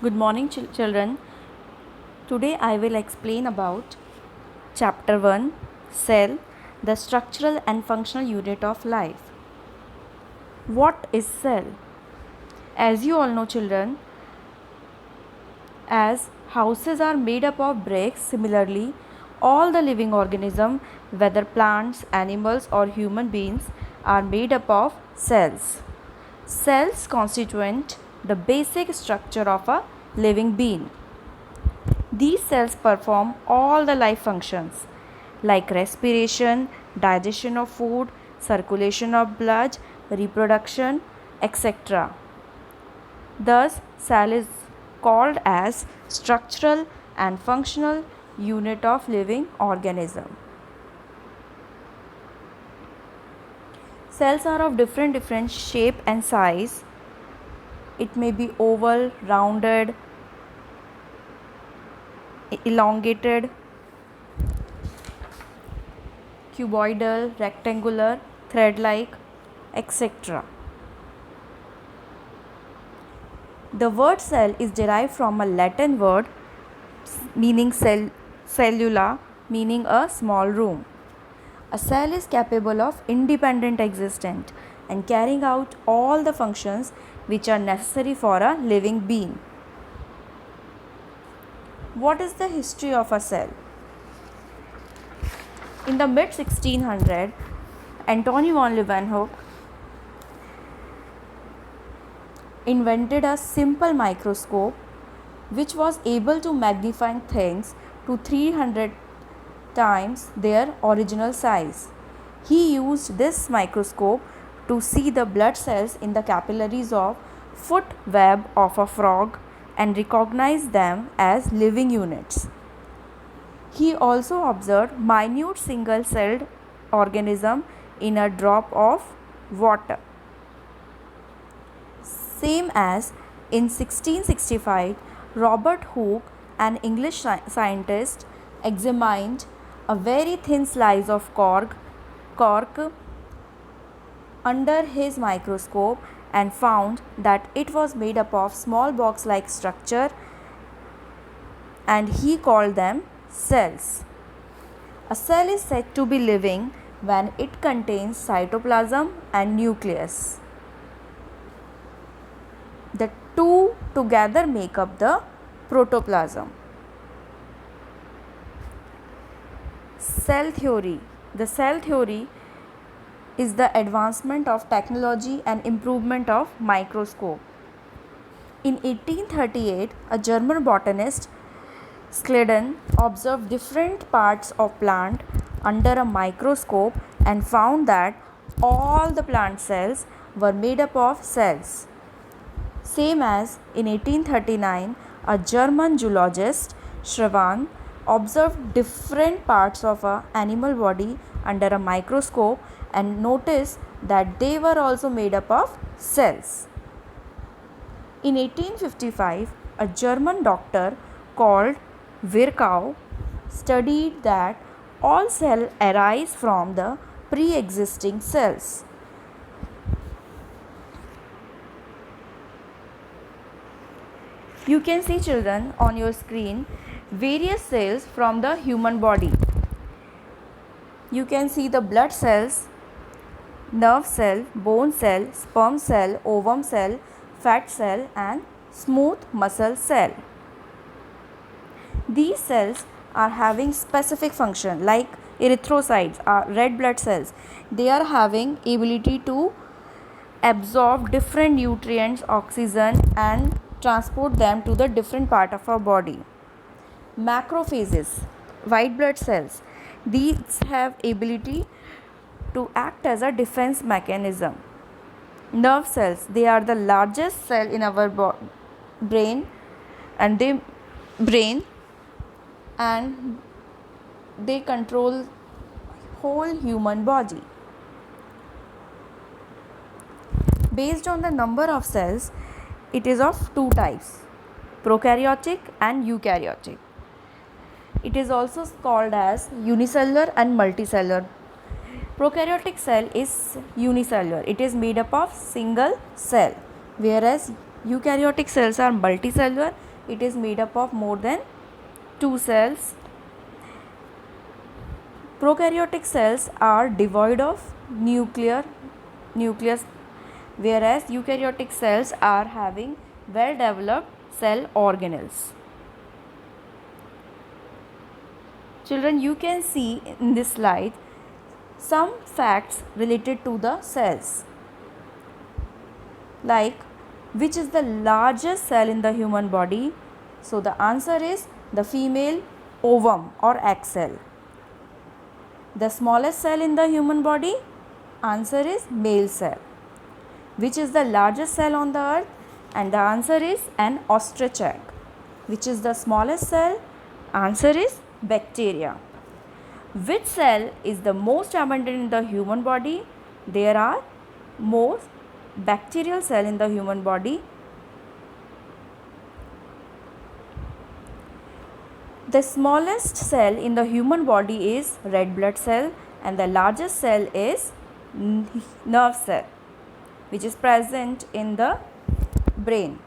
Good morning, children. Today I will explain about Chapter 1 Cell, the structural and functional unit of life. What is cell? As you all know, children, as houses are made up of bricks, similarly, all the living organisms, whether plants, animals, or human beings, are made up of cells. Cells constitute the basic structure of a living being. These cells perform all the life functions like respiration, digestion of food, circulation of blood, reproduction, etc. Thus, cell is called as structural and functional unit of living organism. Cells are of different shape and size. It may be oval, rounded, elongated, cuboidal, rectangular, thread-like, etc. The word cell is derived from a Latin word meaning cellula, meaning a small room. A cell is capable of independent existence and carrying out all the functions which are necessary for a living being. What is the history of a cell? In the mid 1600s, Antony von Leeuwenhoek invented a simple microscope which was able to magnify things to 300 times their original size. He used this microscope to see the blood cells in the capillaries of foot web of a frog and recognize them as living units. He also observed minute single-celled organism in a drop of water. Same as in 1665, Robert Hooke, an English scientist, examined a very thin slice of cork under his microscope and found that it was made up of small box-like structure, and he called them cells. A cell is said to be living when it contains cytoplasm and nucleus. The two together make up the protoplasm. Cell theory. The cell theory is the advancement of technology and improvement of microscope. In 1838, a German botanist, Schleiden, observed different parts of plant under a microscope and found that all the plant cells were made up of cells. Same as in 1839, a German zoologist, Schwann, observed different parts of an animal body under a microscope and noticed that they were also made up of cells. In 1855, a German doctor called Virchow studied that all cells arise from the pre-existing cells. You can see, children, on your screen various cells from the human body. You can see the blood cells, nerve cell, bone cell, sperm cell, ovum cell, fat cell and smooth muscle cell. These cells are having specific function like erythrocytes are red blood cells. They are having ability to absorb different nutrients, oxygen and transport them to the different part of our body. Macrophages, white blood cells, these have ability to act as a defense mechanism. Nerve cells, they are the largest cell in our brain and they control whole human body. Based on the number of cells, it is of two types, prokaryotic and eukaryotic. It is also called as unicellular and multicellular. Prokaryotic cell is unicellular. It is made up of single cell, whereas Eukaryotic cells are multicellular. It is made up of more than 2 cells. Prokaryotic cells are devoid of nucleus, whereas eukaryotic cells are having well developed cell organelles. Children, you can see in this slide some facts related to the cells, like which is the largest cell in the human body. So the answer is the female ovum or egg cell. The smallest cell in the human body, answer is male cell. Which is the largest cell on the earth? And the answer is an ostrich egg. Which is the smallest cell? Answer is bacteria. Which cell is the most abundant in the human body? There are more bacterial cell in the human body. The smallest cell in the human body is red blood cell, and the largest cell is nerve cell, which is present in the brain.